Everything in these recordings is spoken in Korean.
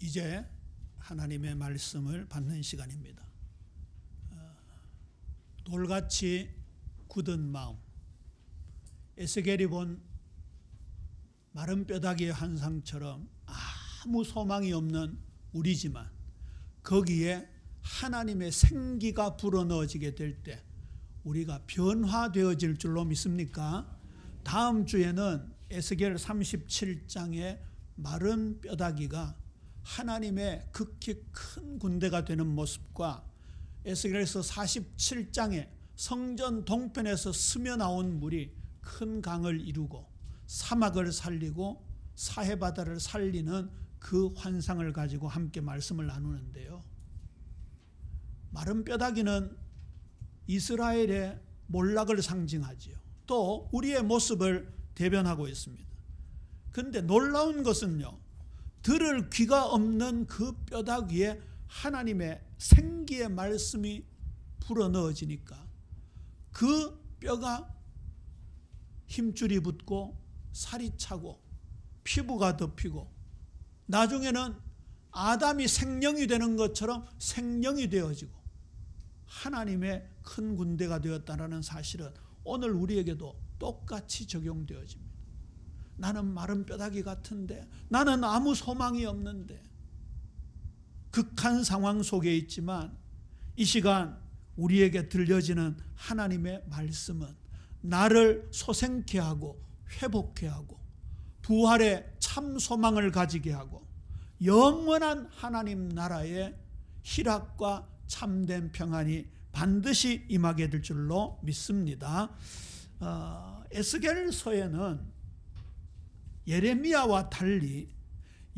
이제 하나님의 말씀을 받는 시간입니다. 돌같이 굳은 마음, 에스겔이 본 마른 뼈다귀의 환상처럼 아무 소망이 없는 우리지만 거기에 하나님의 생기가 불어넣어지게 될 때 우리가 변화되어질 줄로 믿습니까? 다음 주에는 에스겔 37장의 마른 뼈다귀가 하나님의 극히 큰 군대가 되는 모습과 에스겔에서 47장에 성전 동편에서 스며 나온 물이 큰 강을 이루고 사막을 살리고 사해바다를 살리는 그 환상을 가지고 함께 말씀을 나누는데요. 마른 뼈다귀는 이스라엘의 몰락을 상징하지요. 또 우리의 모습을 대변하고 있습니다. 그런데 놀라운 것은요, 들을 귀가 없는 그 뼈다귀에 하나님의 생기의 말씀이 불어넣어지니까 그 뼈가 힘줄이 붙고 살이 차고 피부가 덮이고 나중에는 아담이 생명이 되는 것처럼 생명이 되어지고 하나님의 큰 군대가 되었다는 사실은 오늘 우리에게도 똑같이 적용되어집니다. 나는 마른 뼈다귀 같은데, 나는 아무 소망이 없는데, 극한 상황 속에 있지만 이 시간 우리에게 들려지는 하나님의 말씀은 나를 소생케 하고 회복케 하고 부활의 참 소망을 가지게 하고 영원한 하나님 나라의 희락과 참된 평안이 반드시 임하게 될 줄로 믿습니다. 에스겔서에는 예레미야와 달리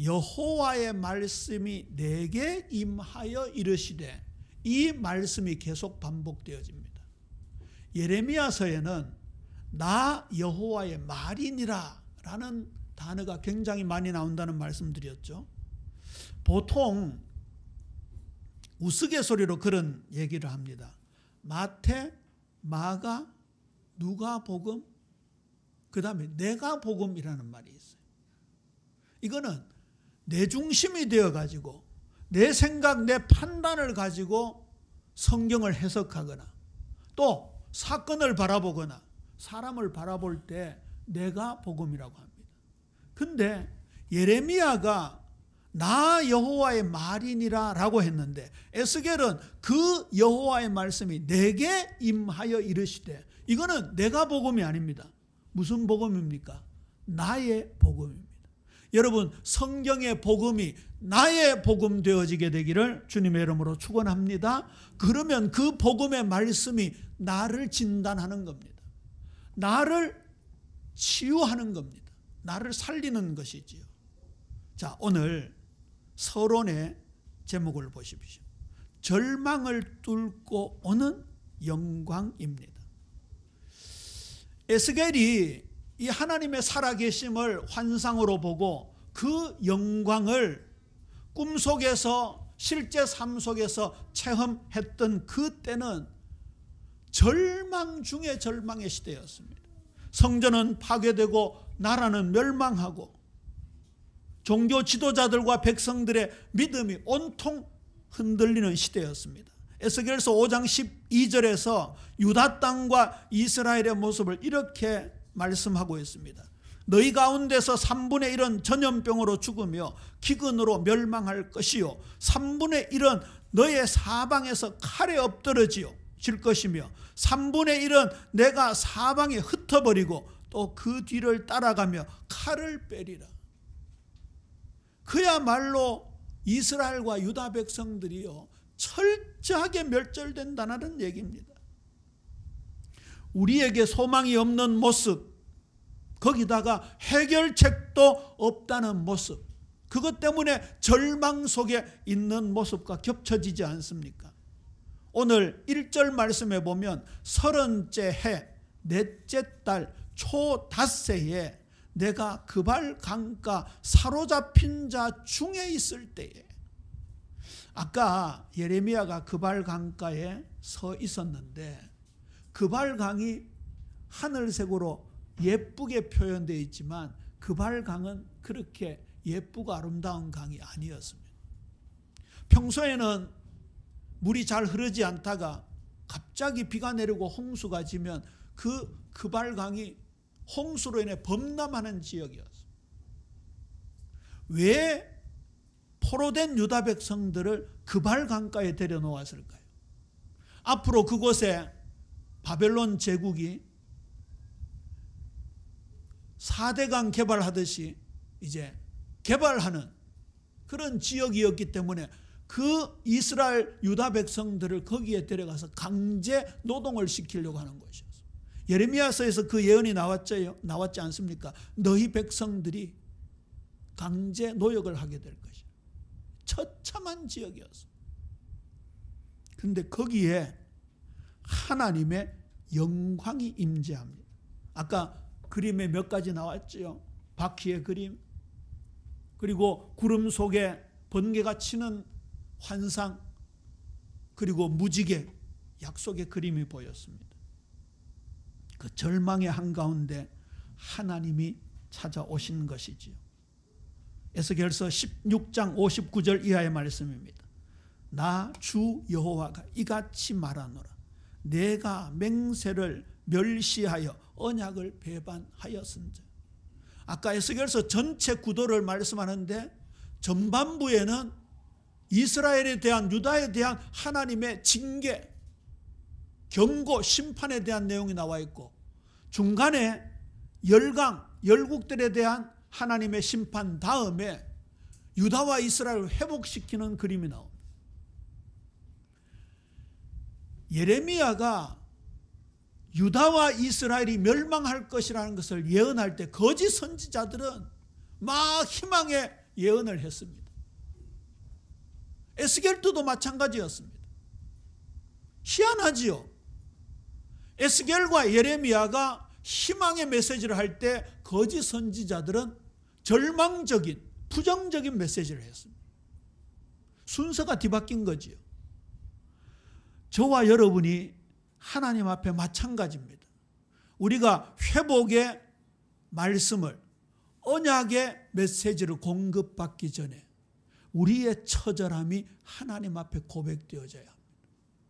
여호와의 말씀이 내게 임하여 이르시되, 이 말씀이 계속 반복되어집니다. 예레미야서에는 나 여호와의 말이니라 라는 단어가 굉장히 많이 나온다는 말씀드렸죠. 보통 우스갯소리로 그런 얘기를 합니다. 마태, 마가, 누가복음, 그 다음에 내가복음이라는 말이 있어요. 이거는 내 중심이 되어가지고 내 생각, 내 판단을 가지고 성경을 해석하거나 또 사건을 바라보거나 사람을 바라볼 때 내가 복음이라고 합니다. 근데 예레미야가 나 여호와의 말이니라 라고 했는데 에스겔은 그 여호와의 말씀이 내게 임하여 이르시되, 이거는 내가 복음이 아닙니다. 무슨 복음입니까? 나의 복음입니다. 여러분, 성경의 복음이 나의 복음 되어지게 되기를 주님의 이름으로 축원합니다. 그러면 그 복음의 말씀이 나를 진단하는 겁니다. 나를 치유하는 겁니다. 나를 살리는 것이지요. 자, 오늘 서론의 제목을 보십시오. 절망을 뚫고 오는 영광입니다. 에스겔이 이 하나님의 살아계심을 환상으로 보고 그 영광을 꿈속에서 실제 삶 속에서 체험했던 그때는 절망 중에 절망의 시대였습니다. 성전은 파괴되고 나라는 멸망하고 종교 지도자들과 백성들의 믿음이 온통 흔들리는 시대였습니다. 에스겔서 5장 12절에서 유다 땅과 이스라엘의 모습을 이렇게 말씀하고 있습니다. 너희 가운데서 3분의 1은 전염병으로 죽으며 기근으로 멸망할 것이요 3분의 1은 너의 사방에서 칼에 엎드러질 것이며 3분의 1은 내가 사방에 흩어버리고 또 그 뒤를 따라가며 칼을 빼리라. 그야말로 이스라엘과 유다 백성들이요 철저하게 멸절된다는 얘기입니다. 우리에게 소망이 없는 모습, 거기다가 해결책도 없다는 모습, 그것 때문에 절망 속에 있는 모습과 겹쳐지지 않습니까? 오늘 1절 말씀에 보면 30째 해 넷째 달 초 닷새에 내가 그발 강가 사로잡힌 자 중에 있을 때에, 아까 예레미야가 그발 강가에 서 있었는데 그발 강이 하늘색으로 예쁘게 표현되어 있지만 그발 강은 그렇게 예쁘고 아름다운 강이 아니었습니다. 평소에는 물이 잘 흐르지 않다가 갑자기 비가 내리고 홍수가 지면 그 그발강이 홍수로 인해 범람하는 지역이었어요. 왜 포로된 유다 백성들을 그발강가에 데려놓았을까요? 앞으로 그곳에 바벨론 제국이 4대강 개발하듯이 이제 개발하는 그런 지역이었기 때문에 그 이스라엘 유다 백성들을 거기에 데려가서 강제 노동을 시키려고 하는 것이었어요. 예레미야서에서 그 예언이 나왔지 않습니까? 너희 백성들이 강제 노역을 하게 될 것이야. 처참한 지역이었어요. 그런데 거기에 하나님의 영광이 임재합니다. 아까 그림에 몇 가지 나왔죠. 바퀴의 그림, 그리고 구름 속에 번개가 치는 환상, 그리고 무지개, 약속의 그림이 보였습니다. 그 절망의 한가운데 하나님이 찾아오신 것이지요. 에스겔서 16장 59절 이하의 말씀입니다. 나 주 여호와가 이같이 말하노라. 내가 맹세를 멸시하여 언약을 배반하였은즉. 아까 에스겔서 전체 구도를 말씀하는데 전반부에는 이스라엘에 대한, 유다에 대한 하나님의 징계, 경고, 심판에 대한 내용이 나와 있고, 중간에 열국들에 대한 하나님의 심판 다음에 유다와 이스라엘을 회복시키는 그림이 나옵니다. 예레미야가 유다와 이스라엘이 멸망할 것이라는 것을 예언할 때 거짓 선지자들은 막 희망의 예언을 했습니다. 에스겔도 마찬가지였습니다. 희한하지요. 에스겔과 예레미야가 희망의 메시지를 할 때 거짓 선지자들은 절망적인, 부정적인 메시지를 했습니다. 순서가 뒤바뀐 거지요. 저와 여러분이 하나님 앞에 마찬가지입니다. 우리가 회복의 말씀을, 언약의 메시지를 공급받기 전에 우리의 처절함이 하나님 앞에 고백되어져야 합니다.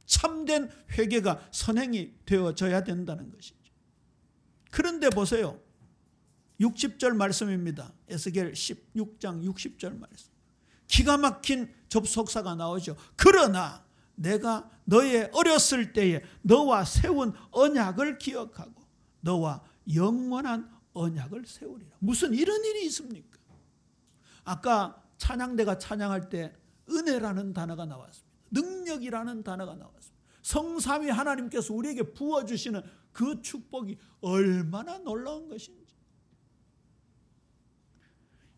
참된 회개가 선행이 되어져야 된다는 것이죠. 그런데 보세요. 60절 말씀입니다. 에스겔 16장 60절 말씀. 기가 막힌 접속사가 나오죠. 그러나 내가 너의 어렸을 때에 너와 세운 언약을 기억하고 너와 영원한 언약을 세우리라. 무슨 이런 일이 있습니까? 아까 찬양대가 찬양할 때 은혜라는 단어가 나왔습니다. 능력이라는 단어가 나왔습니다. 성삼위 하나님께서 우리에게 부어주시는 그 축복이 얼마나 놀라운 것인지.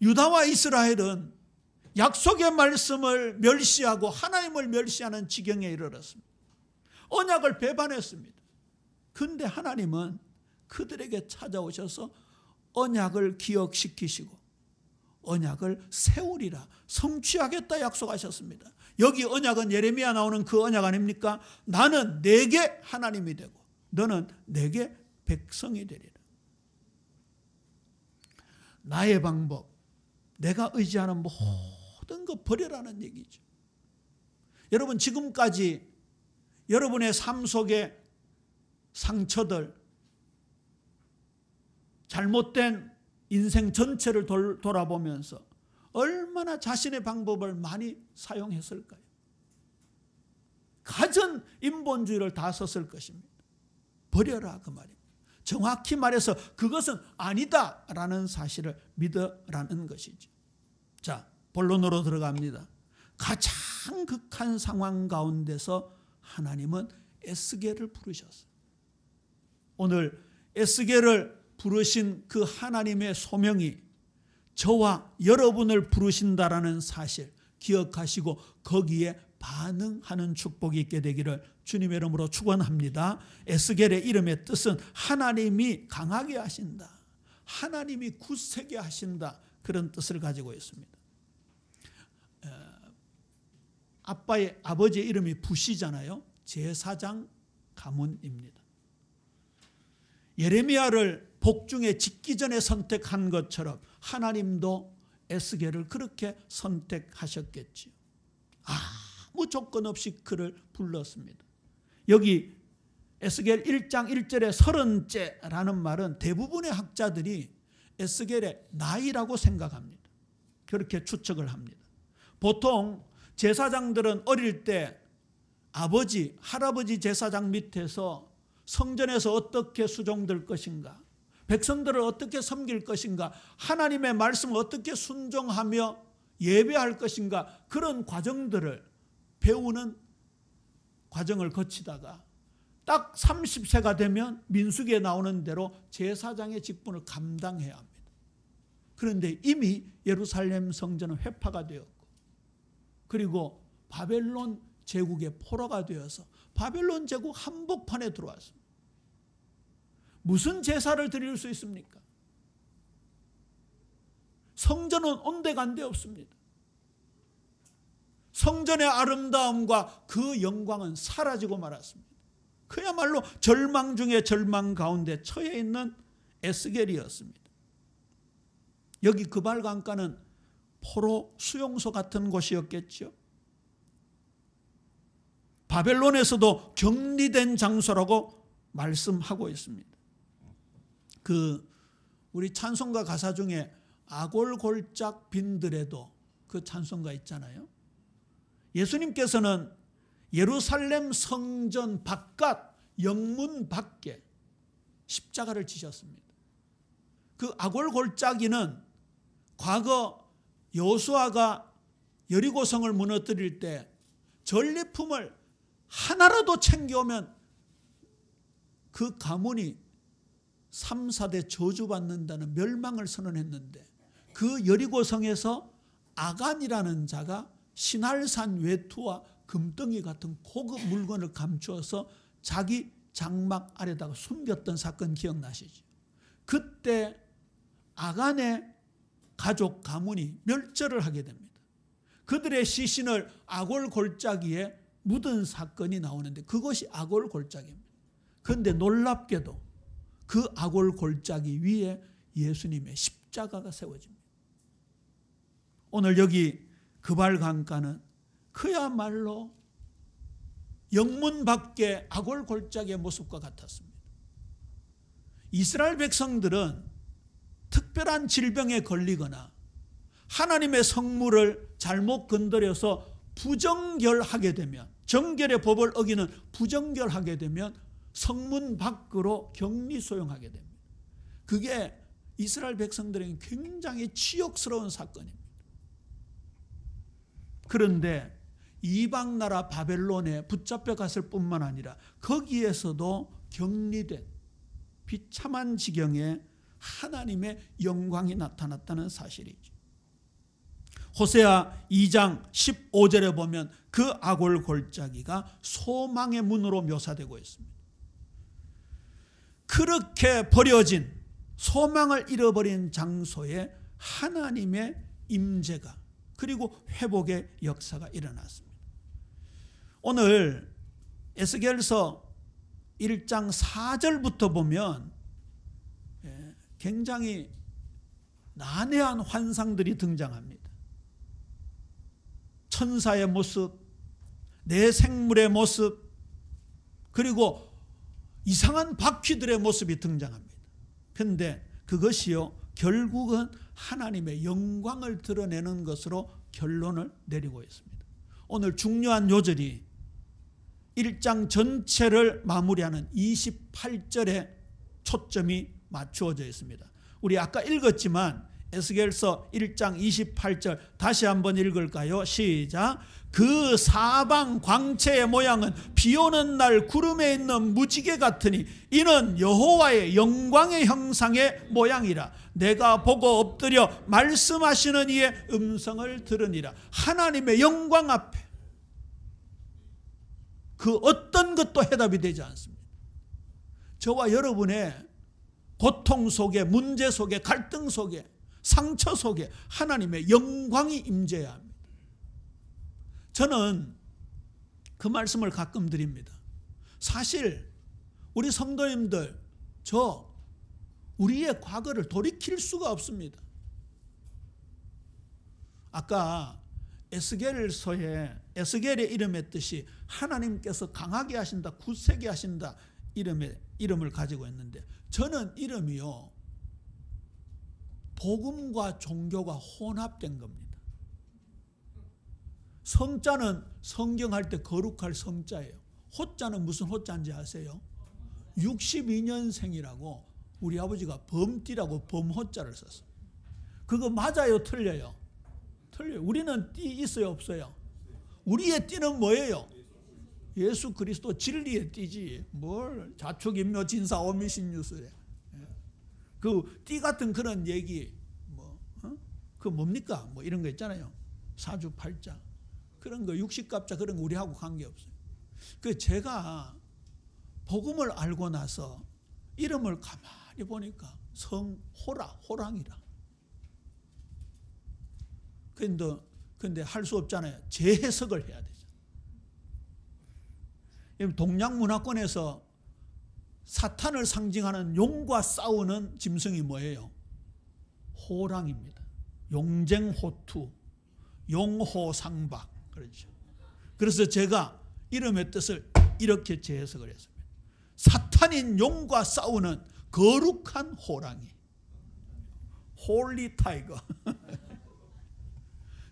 유다와 이스라엘은 약속의 말씀을 멸시하고 하나님을 멸시하는 지경에 이르렀습니다. 언약을 배반했습니다. 그런데 하나님은 그들에게 찾아오셔서 언약을 기억시키시고 언약을 세우리라, 성취하겠다 약속하셨습니다. 여기 언약은 예레미야 나오는 그 언약 아닙니까? 나는 내게 하나님이 되고 너는 내게 백성이 되리라. 나의 방법, 내가 의지하는 모든 거 버려라는 얘기죠. 여러분, 지금까지 여러분의 삶 속에 상처들, 잘못된 인생 전체를 돌아보면서 얼마나 자신의 방법을 많이 사용했을까요? 가전 인본주의를 다 썼을 것입니다. 버려라 그 말입니다. 정확히 말해서 그것은 아니다라는 사실을 믿으라는 것이죠. 자, 본론으로 들어갑니다. 가장 극한 상황 가운데서 하나님은 에스겔을 부르셨어요. 오늘 에스겔을 부르신 그 하나님의 소명이 저와 여러분을 부르신다라는 사실 기억하시고 거기에 반응하는 축복이 있게 되기를 주님의 이름으로 축원합니다. 에스겔의 이름의 뜻은 하나님이 강하게 하신다, 하나님이 굳세게 하신다, 그런 뜻을 가지고 있습니다. 아버지의 이름이 붓이잖아요. 제사장 가문입니다. 예레미야를 복중에 짓기 전에 선택한 것처럼 하나님도 에스겔을 그렇게 선택하셨겠지요. 아무 조건 없이 그를 불렀습니다. 여기 에스겔 1장 1절에 30째라는 말은 대부분의 학자들이 에스겔의 나이라고 생각합니다. 그렇게 추측을 합니다. 보통 제사장들은 어릴 때 아버지, 할아버지 제사장 밑에서 성전에서 어떻게 수종될 것인가, 백성들을 어떻게 섬길 것인가, 하나님의 말씀을 어떻게 순종하며 예배할 것인가, 그런 과정들을 배우는 과정을 거치다가 딱 30세가 되면 민수기에 나오는 대로 제사장의 직분을 감당해야 합니다. 그런데 이미 예루살렘 성전은 회파가 되었고, 그리고 바벨론 제국의 포로가 되어서 바벨론 제국 한복판에 들어왔습니다. 무슨 제사를 드릴 수 있습니까? 성전은 온데간데 없습니다. 성전의 아름다움과 그 영광은 사라지고 말았습니다. 그야말로 절망 중에 절망 가운데 처해 있는 에스겔이었습니다. 여기 그발 강가는 포로 수용소 같은 곳이었겠죠. 바벨론에서도 격리된 장소라고 말씀하고 있습니다. 우리 찬송가 가사 중에 아골골짝 빈들에도 그 찬송가 있잖아요. 예수님께서는 예루살렘 성전 바깥 영문 밖에 십자가를 지셨습니다. 그 아골골짜기는 과거 여호수아가 여리고성을 무너뜨릴 때 전리품을 하나라도 챙겨오면 그 가문이 3, 4대 저주받는다는 멸망을 선언했는데, 그 여리고성에서 아간이라는 자가 신할산 외투와 금덩이 같은 고급 물건을 감추어서 자기 장막 아래다가 숨겼던 사건 기억나시죠? 그때 아간의 가족 가문이 멸절을 하게 됩니다. 그들의 시신을 아골골짜기에 묻은 사건이 나오는데 그것이 아골골짜기입니다. 그런데 놀랍게도 그 아골골짜기 위에 예수님의 십자가가 세워집니다. 오늘 여기 그발 강가는 그야말로 영문 밖의 아골골짜기의 모습과 같았습니다. 이스라엘 백성들은 특별한 질병에 걸리거나 하나님의 성물을 잘못 건드려서 부정결하게 되면, 정결의 법을 어기는 부정결하게 되면 성문 밖으로 격리 소용하게 됩니다. 그게 이스라엘 백성들에게 굉장히 치욕스러운 사건입니다. 그런데 이방 나라 바벨론에 붙잡혀 갔을 뿐만 아니라 거기에서도 격리된 비참한 지경에 하나님의 영광이 나타났다는 사실이죠. 호세아 2장 15절에 보면 그 아골골짜기가 소망의 문으로 묘사되고 있습니다. 그렇게 버려진, 소망을 잃어버린 장소에 하나님의 임재가, 그리고 회복의 역사가 일어났습니다. 오늘 에스겔서 1장 4절부터 보면 굉장히 난해한 환상들이 등장합니다. 천사의 모습, 내 생물의 모습, 그리고 이상한 바퀴들의 모습이 등장합니다. 그런데 그것이요, 결국은 하나님의 영광을 드러내는 것으로 결론을 내리고 있습니다. 오늘 중요한 요절이 1장 전체를 마무리하는 28절에 초점이 맞추어져 있습니다. 우리 아까 읽었지만 에스겔서 1장 28절 다시 한번 읽을까요? 시작. 그 사방 광채의 모양은 비오는 날 구름에 있는 무지개 같으니 이는 여호와의 영광의 형상의 모양이라. 내가 보고 엎드려 말씀하시는 이의 음성을 들으니라. 하나님의 영광 앞에 그 어떤 것도 해답이 되지 않습니다. 저와 여러분의 고통 속에, 문제 속에, 갈등 속에, 상처 속에 하나님의 영광이 임재해야 합니다. 저는 그 말씀을 가끔 드립니다. 사실 우리 성도님들, 우리의 과거를 돌이킬 수가 없습니다. 아까 에스겔서에 에스겔의 이름의 뜻이 하나님께서 강하게 하신다, 굳세게 하신다 이름을 가지고 있는데, 저는 이름이요 복음과 종교가 혼합된 겁니다. 성자는 성경할 때 거룩할 성자예요. 호자는 무슨 호자인지 아세요? 62년생이라고 우리 아버지가 범띠라고 범호자를 썼어요. 그거 맞아요, 틀려요? 틀려요. 우리는 띠 있어요, 없어요? 우리의 띠는 뭐예요? 예수 그리스도 진리의 띠지. 뭘 자축인묘 진사 오미신유술에 그 띠 같은 그런 얘기 그 뭡니까? 뭐 이런 거 있잖아요. 사주팔자 그런 거, 육식갑자 그런 거 우리하고 관계없어요. 그 제가 복음을 알고 나서 이름을 가만히 보니까 성호라, 호랑이라. 근데 할 수 없잖아요. 재해석을 해야 되죠. 동양 문화권에서 사탄을 상징하는 용과 싸우는 짐승이 뭐예요? 호랑입니다. 용쟁호투, 용호상박. 그렇죠. 그래서 제가 이름의 뜻을 이렇게 재해석을 했습니다. 사탄인 용과 싸우는 거룩한 호랑이. 홀리 타이거.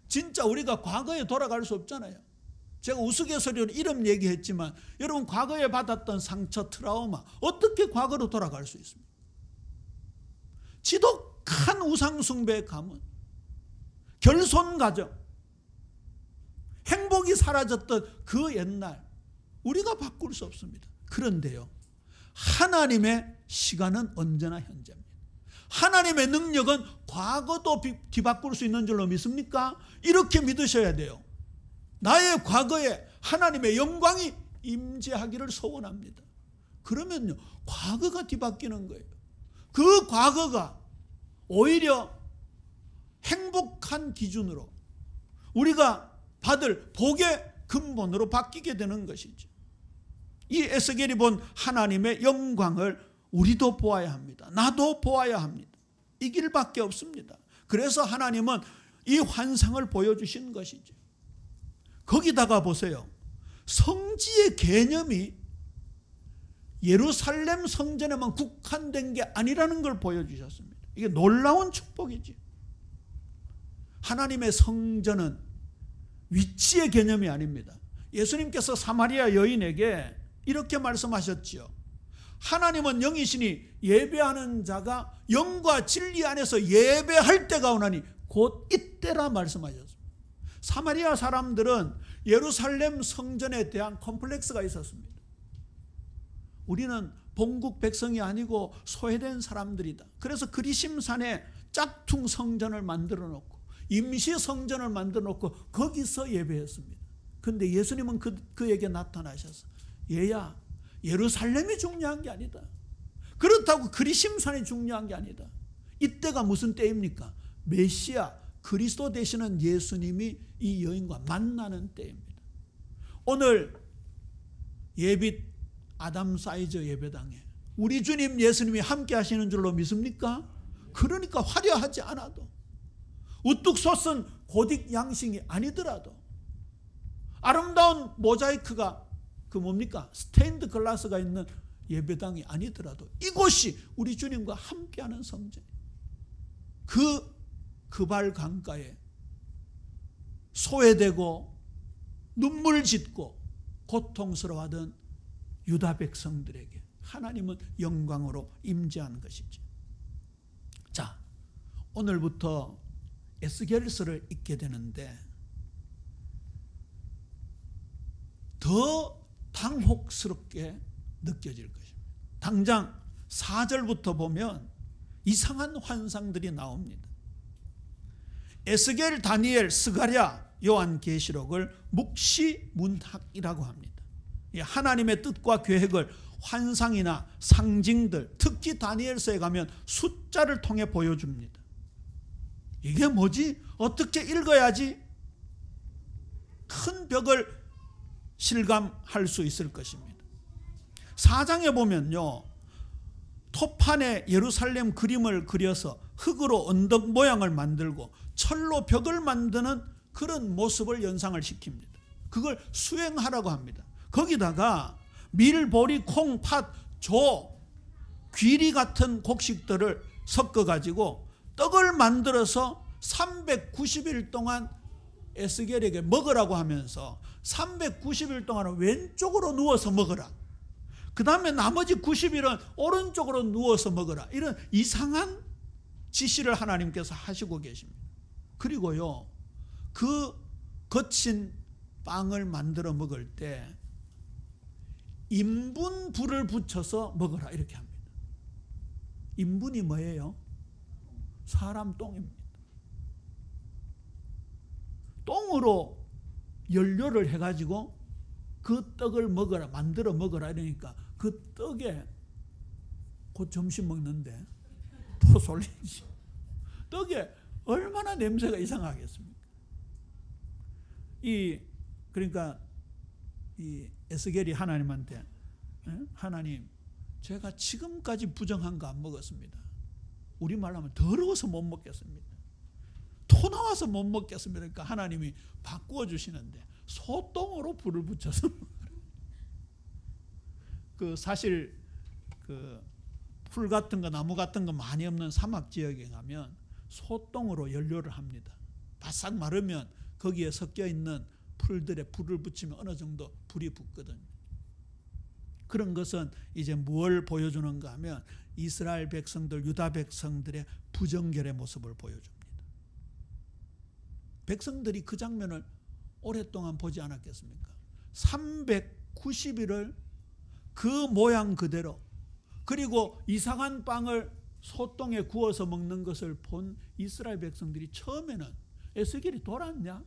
진짜 우리가 과거에 돌아갈 수 없잖아요. 제가 우스갯소리로 이름 얘기했지만 여러분 과거에 받았던 상처, 트라우마 어떻게 과거로 돌아갈 수 있습니까? 지독한 우상숭배의 가문, 결손가정, 행복이 사라졌던 그 옛날 우리가 바꿀 수 없습니다. 그런데요, 하나님의 시간은 언제나 현재입니다. 하나님의 능력은 과거도 뒤바꿀 수 있는 줄로 믿습니까? 이렇게 믿으셔야 돼요. 나의 과거에 하나님의 영광이 임재하기를 소원합니다. 그러면요, 과거가 뒤바뀌는 거예요. 그 과거가 오히려 행복한 기준으로 우리가 받을 복의 근본으로 바뀌게 되는 것이죠. 이 에스겔이 본 하나님의 영광을 우리도 보아야 합니다. 나도 보아야 합니다. 이 길밖에 없습니다. 그래서 하나님은 이 환상을 보여주신 것이죠. 거기다가 보세요. 성지의 개념이 예루살렘 성전에만 국한된 게 아니라는 걸 보여주셨습니다. 이게 놀라운 축복이지. 하나님의 성전은 위치의 개념이 아닙니다. 예수님께서 사마리아 여인에게 이렇게 말씀하셨지요. 하나님은 영이시니 예배하는 자가 영과 진리 안에서 예배할 때가 오나니 곧 이때라 말씀하셨습니다. 사마리아 사람들은 예루살렘 성전에 대한 컴플렉스가 있었습니다. 우리는 본국 백성이 아니고 소외된 사람들이다. 그래서 그리심산에 짝퉁 성전을 만들어 놓고 임시 성전을 만들어 놓고 거기서 예배했습니다. 그런데 예수님은 그에게 나타나셔서 얘야, 예루살렘이 중요한 게 아니다. 그렇다고 그리심산이 중요한 게 아니다. 이때가 무슨 때입니까? 메시아 그리스도 되시는 예수님이 이 여인과 만나는 때입니다. 오늘 예빛 아담 사이즈 예배당에 우리 주님 예수님이 함께 하시는 줄로 믿습니까? 그러니까 화려하지 않아도, 우뚝 솟은 고딕 양식이 아니더라도, 아름다운 모자이크가 그 뭡니까? 스테인드 글라스가 있는 예배당이 아니더라도 이곳이 우리 주님과 함께하는 성전. 그발 강가에 소외되고 눈물 짓고 고통스러워하던 유다 백성들에게 하나님은 영광으로 임재한 것이죠. 자, 오늘부터 에스겔서를 읽게 되는데 더 당혹스럽게 느껴질 것입니다. 당장 4절부터 보면 이상한 환상들이 나옵니다. 에스겔, 다니엘, 스가랴, 요한계시록을 묵시문학이라고 합니다. 하나님의 뜻과 계획을 환상이나 상징들, 특히 다니엘서에 가면 숫자를 통해 보여줍니다. 이게 뭐지? 어떻게 읽어야지 큰 벽을 실감할 수 있을 것입니다. 4장에 보면요, 토판에 예루살렘 그림을 그려서 흙으로 언덕 모양을 만들고 철로 벽을 만드는 그런 모습을 연상을 시킵니다. 그걸 수행하라고 합니다. 거기다가 밀, 보리, 콩, 팥, 조, 귀리 같은 곡식들을 섞어가지고 떡을 만들어서 390일 동안 에스겔에게 먹으라고 하면서 390일 동안은 왼쪽으로 누워서 먹으라. 그 다음에 나머지 90일은 오른쪽으로 누워서 먹으라. 이런 이상한 지시를 하나님께서 하시고 계십니다. 그리고요, 그 거친 빵을 만들어 먹을 때 인분 불을 붙여서 먹으라 이렇게 합니다. 인분이 뭐예요? 사람 똥입니다. 똥으로 연료를 해가지고 그 떡을 먹어라, 만들어 먹어라 이러니까 그 떡에 곧 점심 먹는데 또 솔리지. 떡에 얼마나 냄새가 이상하겠습니까? 그러니까 이 에스겔이 하나님한테, 하나님, 제가 지금까지 부정한 거 안 먹었습니다. 우리말로 하면 더러워서 못 먹겠습니다. 토 나와서 못 먹겠습니다. 그러니까 하나님이 바꾸어 주시는데 소똥으로 불을 붙여서 사실 풀 같은 거, 나무 같은 거 많이 없는 사막 지역에 가면 소똥으로 연료를 합니다. 바싹 마르면 거기에 섞여 있는 풀들에 불을 붙이면 어느 정도 불이 붙거든요. 그런 것은 이제 뭘 보여주는가 하면 이스라엘 백성들, 유다 백성들의 부정결의 모습을 보여줍니다. 백성들이 그 장면을 오랫동안 보지 않았겠습니까? 390일을 그 모양 그대로, 그리고 이상한 빵을 소똥에 구워서 먹는 것을 본 이스라엘 백성들이 처음에는 에스겔이 돌았냐?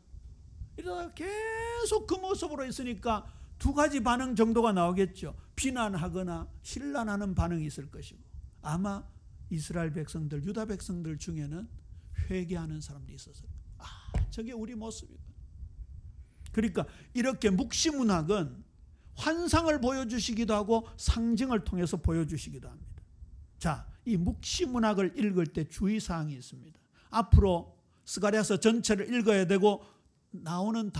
이러다가 계속 그 모습으로 있으니까 두 가지 반응 정도가 나오겠죠. 비난하거나 신란하는 반응이 있을 것이고, 아마 이스라엘 백성들, 유다 백성들 중에는 회개하는 사람들이 있었을 거예요. 저게 우리 모습이다. 그러니까 이렇게 묵시문학은 환상을 보여주시기도 하고 상징을 통해서 보여주시기도 합니다. 자, 이 묵시문학을 읽을 때 주의사항이 있습니다. 앞으로 스가랴서 전체를 읽어야 되고, 나오는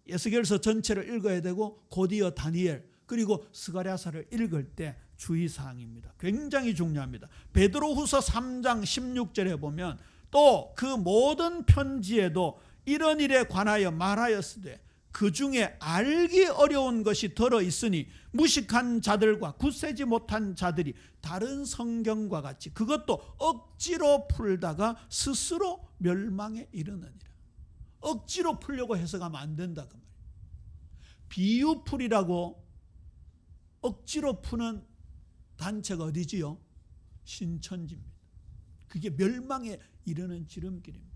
에스겔서 전체를 읽어야 되고, 곧이어 다니엘, 그리고 스가랴서를 읽을 때 주의사항입니다. 굉장히 중요합니다. 베드로후서 3장 16절에 보면 또 그 모든 편지에도 이런 일에 관하여 말하였으되 그 중에 알기 어려운 것이 들어있으니 무식한 자들과 굳세지 못한 자들이 다른 성경과 같이 그것도 억지로 풀다가 스스로 멸망에 이르느니라. 억지로 풀려고 해석하면 안 된다 그 말이에요. 비유풀이라고 억지로 푸는 단체가 어디지요? 신천지입니다. 그게 멸망에 이르는 지름길입니다.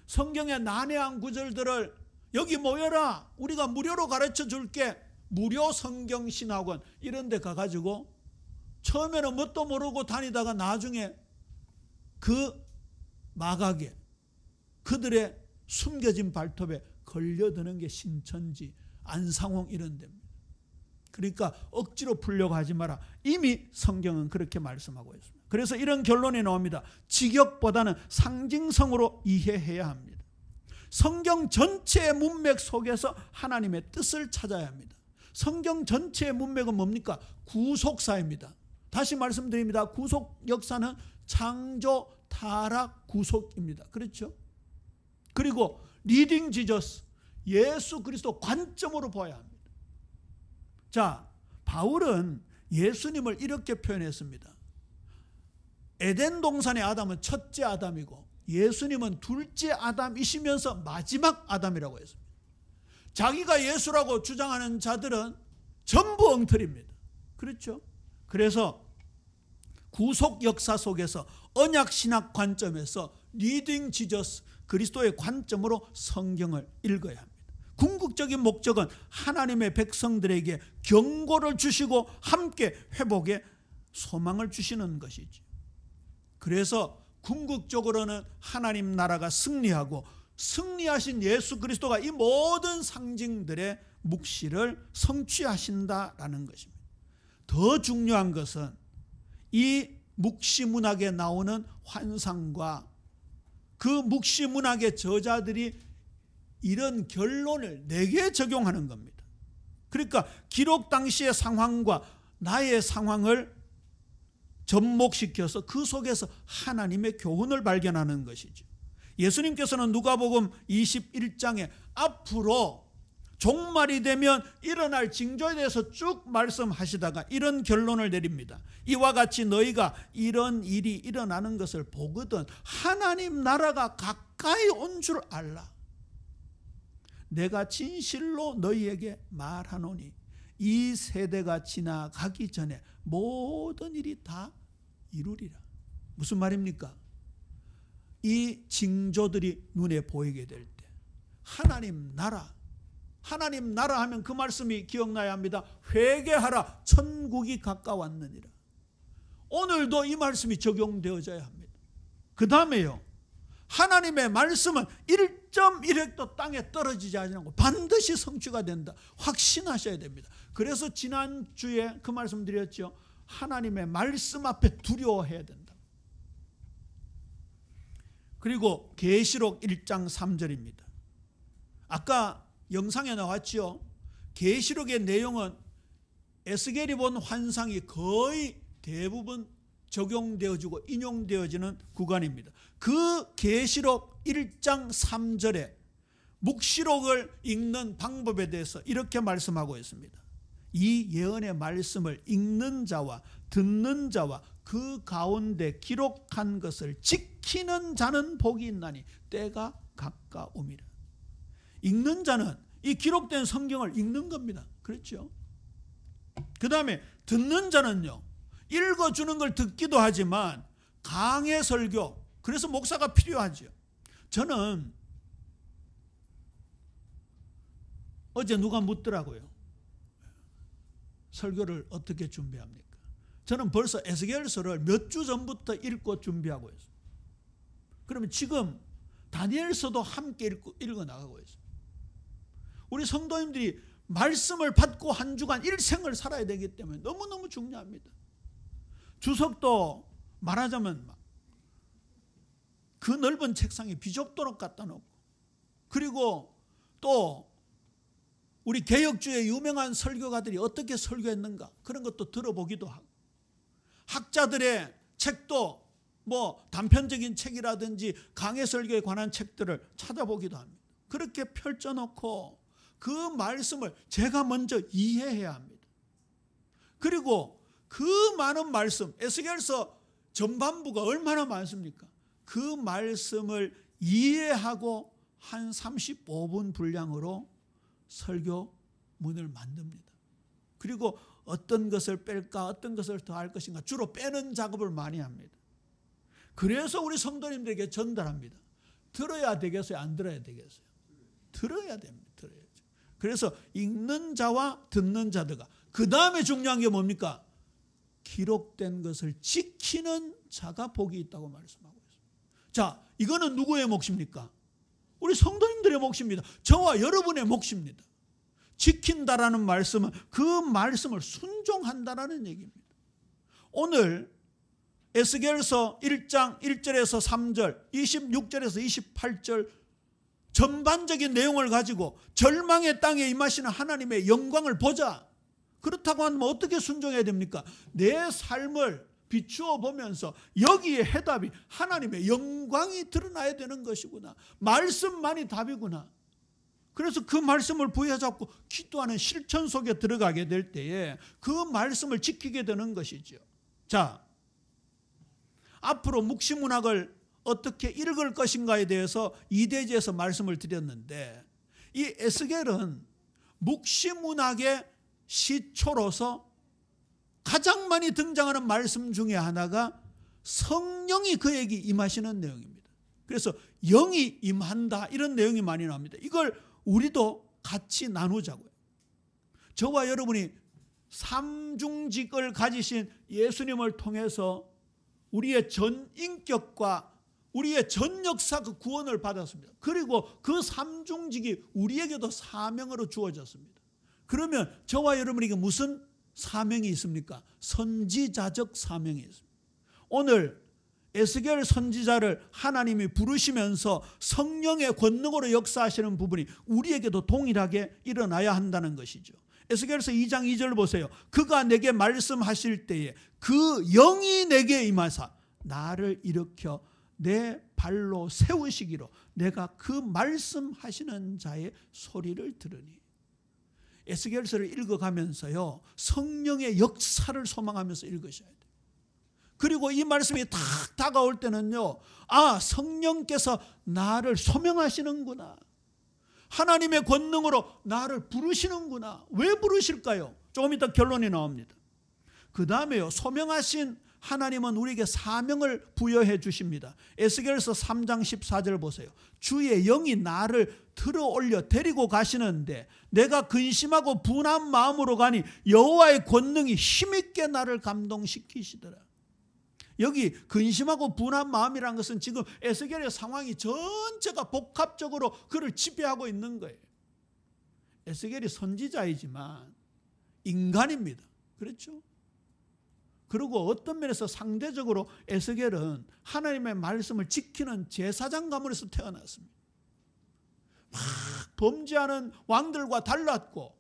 성경의 난해한 구절들을 여기 모여라, 우리가 무료로 가르쳐 줄게, 무료 성경신학원 이런 데 가가지고 처음에는 뭣도 모르고 다니다가 나중에 그 마각에, 그들의 숨겨진 발톱에 걸려드는 게 신천지, 안상홍 이런 데입니다. 그러니까 억지로 풀려고 하지 마라. 이미 성경은 그렇게 말씀하고 있습니다. 그래서 이런 결론이 나옵니다. 직역보다는 상징성으로 이해해야 합니다. 성경 전체의 문맥 속에서 하나님의 뜻을 찾아야 합니다. 성경 전체의 문맥은 뭡니까? 구속사입니다. 다시 말씀드립니다. 구속 역사는 창조, 타락, 구속입니다. 그렇죠? 그리고 리딩 지저스, 예수 그리스도 관점으로 봐야 합니다. 자, 바울은 예수님을 이렇게 표현했습니다. 에덴 동산의 아담은 첫째 아담이고 예수님은 둘째 아담이시면서 마지막 아담이라고 했습니다. 자기가 예수라고 주장하는 자들은 전부 엉터리입니다. 그렇죠? 그래서 구속 역사 속에서 언약 신학 관점에서 리딩 지저스, 그리스도의 관점으로 성경을 읽어야 합니다. 궁극적인 목적은 하나님의 백성들에게 경고를 주시고 함께 회복의 소망을 주시는 것이지. 그래서 궁극적으로는 하나님 나라가 승리하고 승리하신 예수 그리스도가 이 모든 상징들의 묵시를 성취하신다라는 것입니다. 더 중요한 것은 이 묵시 문학에 나오는 환상과 그 묵시문학의 저자들이 이런 결론을 내게 적용하는 겁니다. 그러니까 기록 당시의 상황과 나의 상황을 접목시켜서 그 속에서 하나님의 교훈을 발견하는 것이죠. 예수님께서는 누가복음 21장에 앞으로 종말이 되면 일어날 징조에 대해서 쭉 말씀하시다가 이런 결론을 내립니다. 이와 같이 너희가 이런 일이 일어나는 것을 보거든 하나님 나라가 가까이 온 줄 알라. 내가 진실로 너희에게 말하노니 이 세대가 지나가기 전에 모든 일이 다 이루리라. 무슨 말입니까? 이 징조들이 눈에 보이게 될 때 하나님 나라 하면 그 말씀이 기억나야 합니다. 회개하라 천국이 가까웠느니라. 오늘도 이 말씀이 적용되어져야 합니다. 그 다음에요, 하나님의 말씀은 1.1획도 땅에 떨어지지 않고 반드시 성취가 된다. 확신하셔야 됩니다. 그래서 지난주에 그 말씀 드렸죠. 하나님의 말씀 앞에 두려워해야 된다. 그리고 계시록 1장 3절입니다. 아까 영상에 나왔죠. 계시록의 내용은 에스겔이 본 환상이 거의 대부분 적용되어지고 인용되어지는 구간입니다. 그 계시록 1장 3절에 묵시록을 읽는 방법에 대해서 이렇게 말씀하고 있습니다. 이 예언의 말씀을 읽는 자와 듣는 자와 그 가운데 기록한 것을 지키는 자는 복이 있나니 때가 가까움이라. 읽는 자는 이 기록된 성경을 읽는 겁니다. 그렇죠? 그 다음에 듣는 자는요, 읽어주는 걸 듣기도 하지만 강해 설교, 그래서 목사가 필요하죠. 저는 어제 누가 묻더라고요. 설교를 어떻게 준비합니까? 저는 벌써 에스겔서를 몇 주 전부터 읽고 준비하고 있어요. 그러면 지금 다니엘서도 함께 읽어 나가고 있어요. 우리 성도님들이 말씀을 받고 한 주간 일생을 살아야 되기 때문에 너무너무 중요합니다. 주석도 말하자면 그 넓은 책상에 비좁도록 갖다 놓고, 그리고 또 우리 개혁주의 유명한 설교가들이 어떻게 설교했는가 그런 것도 들어보기도 하고, 학자들의 책도 단편적인 책이라든지 강해 설교에 관한 책들을 찾아보기도 합니다. 그렇게 펼쳐놓고 그 말씀을 제가 먼저 이해해야 합니다. 그리고 그 많은 말씀, 에스겔서 전반부가 얼마나 많습니까? 그 말씀을 이해하고 한 35분 분량으로 설교문을 만듭니다. 그리고 어떤 것을 뺄까, 어떤 것을 더 할 것인가 주로 빼는 작업을 많이 합니다. 그래서 우리 성도님들에게 전달합니다. 들어야 되겠어요? 안 들어야 되겠어요? 들어야 됩니다. 들어야죠. 그래서 읽는 자와 듣는 자들과, 그 다음에 중요한 게 뭡니까? 기록된 것을 지키는 자가 복이 있다고 말씀하고 있습니다. 자, 이거는 누구의 몫입니까? 우리 성도님들의 몫입니다. 저와 여러분의 몫입니다. 지킨다라는 말씀은 그 말씀을 순종한다라는 얘기입니다. 오늘 에스겔서 1장 1절에서 3절, 26절에서 28절 전반적인 내용을 가지고 절망의 땅에 임하시는 하나님의 영광을 보자. 그렇다고 하면 어떻게 순종해야 됩니까? 내 삶을 비추어 보면서 여기에 해답이 하나님의 영광이 드러나야 되는 것이구나. 말씀만이 답이구나. 그래서 그 말씀을 부여잡고 기도하는 실천 속에 들어가게 될 때에 그 말씀을 지키게 되는 것이죠. 자, 앞으로 묵시문학을 어떻게 읽을 것인가에 대해서 2대지에서 말씀을 드렸는데, 이 에스겔은 묵시문학의 시초로서 가장 많이 등장하는 말씀 중에 하나가 성령이 그에게 임하시는 내용입니다. 그래서 영이 임한다, 이런 내용이 많이 나옵니다. 이걸 우리도 같이 나누자고요. 저와 여러분이 삼중직을 가지신 예수님을 통해서 우리의 전 인격과 우리의 전 역사 그 구원을 받았습니다. 그리고 그 삼중직이 우리에게도 사명으로 주어졌습니다. 그러면 저와 여러분에게 무슨 사명이 있습니까? 선지자적 사명이 있습니다. 오늘 에스겔 선지자를 하나님이 부르시면서 성령의 권능으로 역사하시는 부분이 우리에게도 동일하게 일어나야 한다는 것이죠. 에스겔서 2장 2절 보세요. 그가 내게 말씀하실 때에 그 영이 내게 임하사 나를 일으켜 내 발로 세우시기로 내가 그 말씀하시는 자의 소리를 들으니. 에스겔서를 읽어가면서요, 성령의 역사를 소망하면서 읽으셔야 돼요. 그리고 이 말씀이 딱 다가올 때는요, 아, 성령께서 나를 소명하시는구나. 하나님의 권능으로 나를 부르시는구나. 왜 부르실까요? 조금 이따 결론이 나옵니다. 그 다음에요, 소명하신 하나님은 우리에게 사명을 부여해 주십니다. 에스겔서 3장 14절 보세요. 주의 영이 나를 들어 올려 데리고 가시는데 내가 근심하고 분한 마음으로 가니 여호와의 권능이 힘있게 나를 감동시키시더라. 여기 근심하고 분한 마음이라는 것은 지금 에스겔의 상황이 전체가 복합적으로 그를 지배하고 있는 거예요. 에스겔이 선지자이지만 인간입니다. 그렇죠? 그리고 어떤 면에서 상대적으로 에스겔은 하나님의 말씀을 지키는 제사장 가문에서 태어났습니다. 막 범죄하는 왕들과 달랐고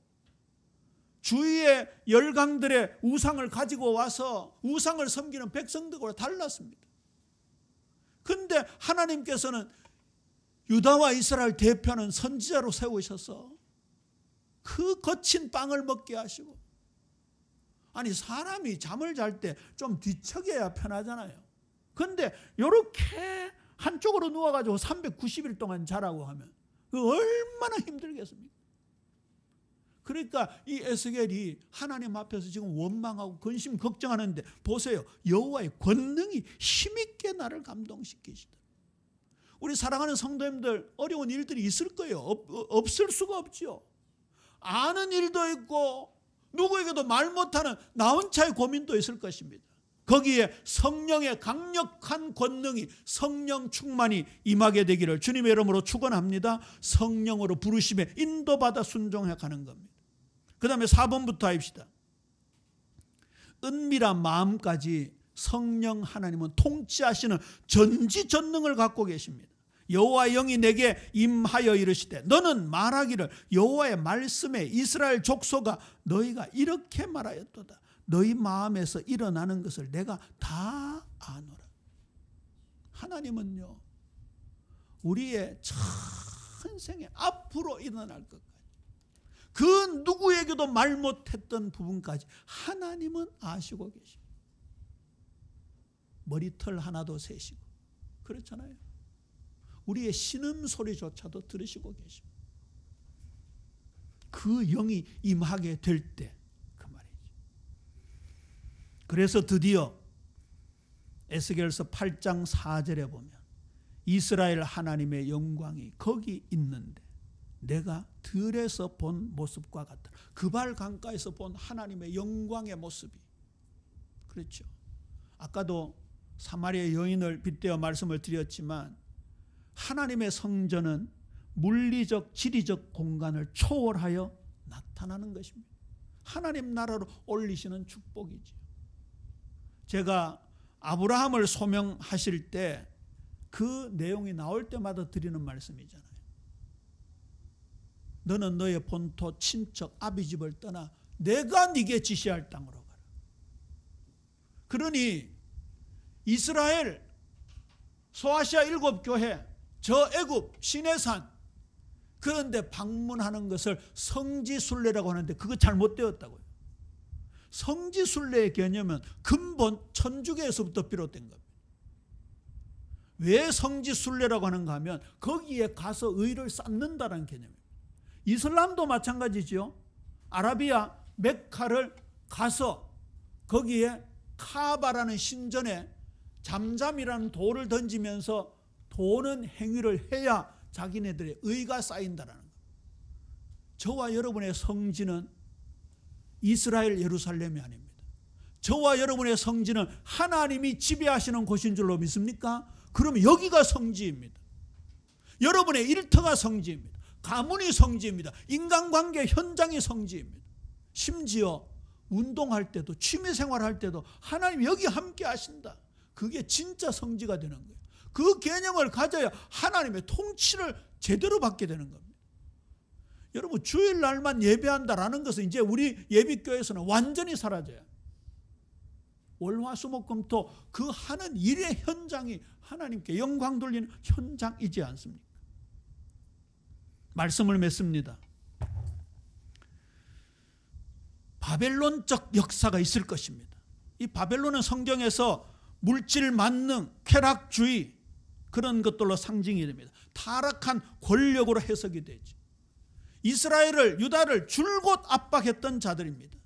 주위의 열강들의 우상을 가지고 와서 우상을 섬기는 백성들과 달랐습니다. 그런데 하나님께서는 유다와 이스라엘 대표하는 선지자로 세우셔서 그 거친 빵을 먹게 하시고, 아니 사람이 잠을 잘 때 좀 뒤척여야 편하잖아요. 그런데 이렇게 한쪽으로 누워가지고 390일 동안 자라고 하면 얼마나 힘들겠습니까? 그러니까 이 에스겔이 하나님 앞에서 지금 원망하고 근심 걱정하는데 보세요. 여호와의 권능이 힘있게 나를 감동시키시다. 우리 사랑하는 성도님들 어려운 일들이 있을 거예요. 없을 수가 없죠. 아는 일도 있고 누구에게도 말 못하는 나 혼자의 고민도 있을 것입니다. 거기에 성령의 강력한 권능이, 성령 충만이 임하게 되기를 주님의 이름으로 축원합니다. 성령으로 부르심에 인도받아 순종해 가는 겁니다. 그 다음에 4번부터 합시다. 은밀한 마음까지 성령 하나님은 통치하시는 전지전능을 갖고 계십니다. 여호와 영이 내게 임하여 이르시되 너는 말하기를 여호와의 말씀에 이스라엘 족속아 너희가 이렇게 말하였도다. 너희 마음에서 일어나는 것을 내가 다 아노라. 하나님은요, 우리의 전생에 앞으로 일어날 것까지 그 누구에게도 말 못했던 부분까지 하나님은 아시고 계십니다. 머리털 하나도 세시고 그렇잖아요. 우리의 신음소리조차도 들으시고 계십니다. 그 영이 임하게 될 때 그 말이죠. 그래서 드디어 에스겔서 8장 4절에 보면 이스라엘 하나님의 영광이 거기 있는데 내가 들에서 본 모습과 같다. 그발 강가에서 본 하나님의 영광의 모습이 그렇죠. 아까도 사마리아 여인을 빗대어 말씀을 드렸지만 하나님의 성전은 물리적 지리적 공간을 초월하여 나타나는 것입니다. 하나님 나라로 올리시는 축복이죠. 제가 아브라함을 소명하실 때 그 내용이 나올 때마다 드리는 말씀이잖아요. 너는 너의 본토 친척 아비집을 떠나 내가 네게 지시할 땅으로 가라. 그러니 이스라엘 소아시아 7교회 저 애굽 시내산 그런데 방문하는 것을 성지순례라고 하는데 그거 잘못되었다고요. 성지순례의 개념은 근본 천주교에서부터 비롯된 겁니다. 왜 성지순례라고 하는가 하면 거기에 가서 의를 쌓는다는 개념입니다. 이슬람도 마찬가지죠. 아라비아 메카를 가서 거기에 카바라는 신전에 잠잠이라는 돌을 던지면서 도는 행위를 해야 자기네들의 의가 쌓인다는 것. 저와 여러분의 성지는 이스라엘 예루살렘이 아닙니다. 저와 여러분의 성지는 하나님이 지배하시는 곳인 줄로 믿습니까? 그러면 여기가 성지입니다. 여러분의 일터가 성지입니다. 가문이 성지입니다. 인간관계 현장이 성지입니다. 심지어 운동할 때도 취미생활할 때도 하나님 여기 함께 하신다. 그게 진짜 성지가 되는 거예요. 그 개념을 가져야 하나님의 통치를 제대로 받게 되는 겁니다. 여러분, 주일날만 예배한다라는 것은 이제 우리 예비교회에서는 완전히 사라져요. 월화수목금토 그 하는 일의 현장이 하나님께 영광 돌리는 현장이지 않습니까? 말씀을 맺습니다. 바벨론적 역사가 있을 것입니다. 이 바벨론은 성경에서 물질 만능, 쾌락주의 그런 것들로 상징이 됩니다. 타락한 권력으로 해석이 되죠. 이스라엘을, 유다를 줄곧 압박했던 자들입니다.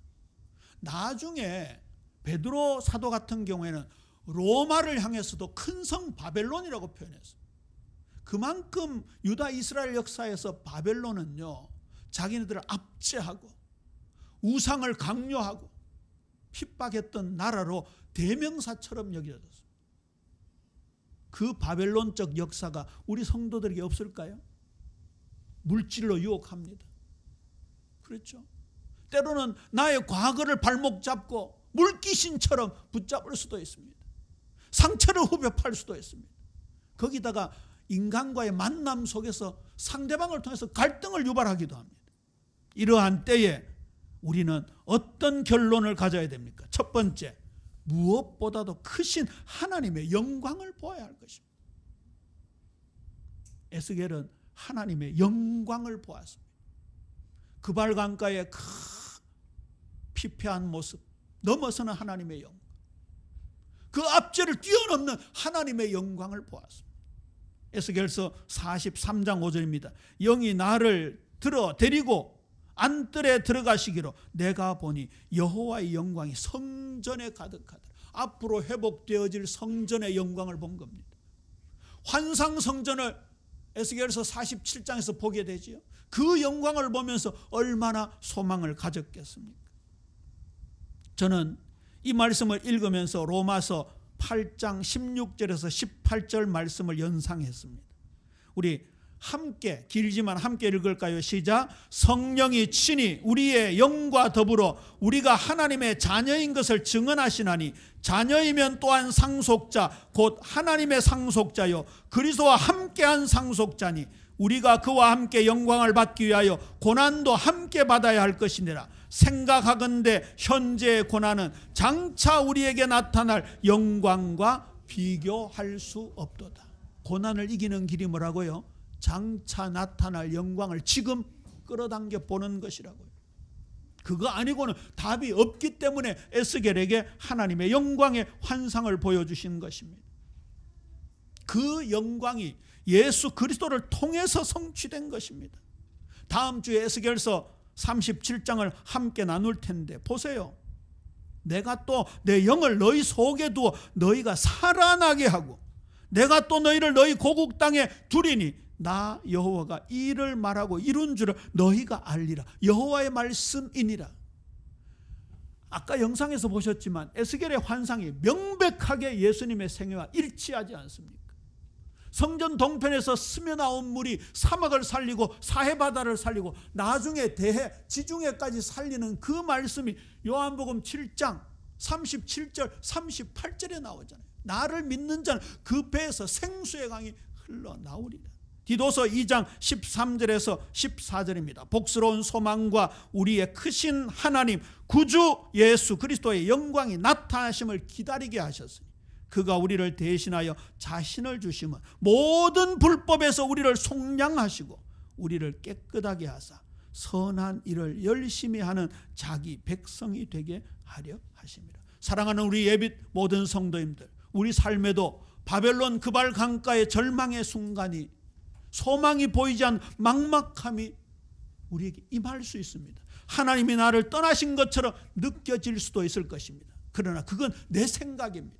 나중에 베드로 사도 같은 경우에는 로마를 향해서도 큰 성 바벨론이라고 표현했어요. 그만큼 유다 이스라엘 역사에서 바벨론은요, 자기네들을 압제하고 우상을 강요하고 핍박했던 나라로 대명사처럼 여겨졌어요. 그 바벨론적 역사가 우리 성도들에게 없을까요? 물질로 유혹합니다. 그렇죠? 때로는 나의 과거를 발목 잡고 물귀신처럼 붙잡을 수도 있습니다. 상처를 후벼 팔 수도 있습니다. 거기다가 인간과의 만남 속에서 상대방을 통해서 갈등을 유발하기도 합니다. 이러한 때에 우리는 어떤 결론을 가져야 됩니까? 첫 번째, 무엇보다도 크신 하나님의 영광을 보아야 할 것입니다. 에스겔은 하나님의 영광을 보았습니다. 그발 강가의 큰 피폐한 모습 넘어서는 하나님의 영광, 그 압제를 뛰어넘는 하나님의 영광을 보았습니다. 에스겔서 43장 5절입니다. 영이 나를 들어 데리고 안뜰에 들어가시기로 내가 보니 여호와의 영광이 성전에 가득하더라. 앞으로 회복되어질 성전의 영광을 본 겁니다. 환상 성전을 에스겔서 47장에서 보게 되지요. 그 영광을 보면서 얼마나 소망을 가졌겠습니까? 저는 이 말씀을 읽으면서 로마서 8장 16절에서 18절 말씀을 연상했습니다. 우리 함께, 길지만 함께 읽을까요? 시작. 성령이 친히 우리의 영과 더불어 우리가 하나님의 자녀인 것을 증언하시나니 자녀이면 또한 상속자 곧 하나님의 상속자요 그리스도와 함께한 상속자니 우리가 그와 함께 영광을 받기 위하여 고난도 함께 받아야 할 것이니라. 생각하건대 현재의 고난은 장차 우리에게 나타날 영광과 비교할 수 없도다. 고난을 이기는 길이 뭐라고요? 장차 나타날 영광을 지금 끌어당겨 보는 것이라고요. 그거 아니고는 답이 없기 때문에 에스겔에게 하나님의 영광의 환상을 보여주신 것입니다. 그 영광이 예수 그리스도를 통해서 성취된 것입니다. 다음 주에 에스겔서 37장을 함께 나눌 텐데 보세요. 내가 또 내 영을 너희 속에 두어 너희가 살아나게 하고 내가 또 너희를 너희 고국 땅에 두리니 나 여호와가 이 일을 말하고 이룬 줄을 너희가 알리라. 여호와의 말씀이니라. 아까 영상에서 보셨지만 에스겔의 환상이 명백하게 예수님의 생애와 일치하지 않습니까? 성전 동편에서 스며 나온 물이 사막을 살리고 사해바다를 살리고 나중에 대해 지중해까지 살리는 그 말씀이 요한복음 7장 37절 38절에 나오잖아요. 나를 믿는 자는 그 배에서 생수의 강이 흘러나오리라. 디도서 2장 13절에서 14절입니다. 복스러운 소망과 우리의 크신 하나님 구주 예수 그리스도의 영광이 나타나심을 기다리게 하셨으니 그가 우리를 대신하여 자신을 주심은 모든 불법에서 우리를 속량하시고 우리를 깨끗하게 하사 선한 일을 열심히 하는 자기 백성이 되게 하려 하심이라. 사랑하는 우리 예빛 모든 성도님들, 우리 삶에도 바벨론 그발 강가의 절망의 순간이 소망이 보이지 않는 막막함이 우리에게 임할 수 있습니다. 하나님이 나를 떠나신 것처럼 느껴질 수도 있을 것입니다. 그러나 그건 내 생각입니다.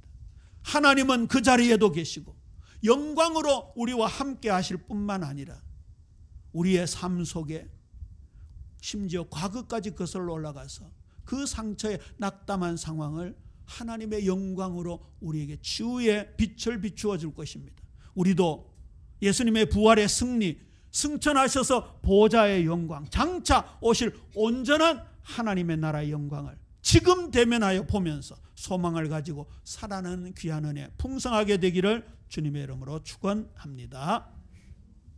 하나님은 그 자리에도 계시고 영광으로 우리와 함께 하실 뿐만 아니라 우리의 삶 속에 심지어 과거까지 거슬러 올라가서 그 상처에 낙담한 상황을 하나님의 영광으로 우리에게 치유의 빛을 비추어 줄 것입니다. 우리도 예수님의 부활의 승리, 승천하셔서 보좌의 영광, 장차 오실 온전한 하나님의 나라의 영광을 지금 대면하여 보면서 소망을 가지고 살아가는 귀한 은혜 풍성하게 되기를 주님의 이름으로 축원합니다.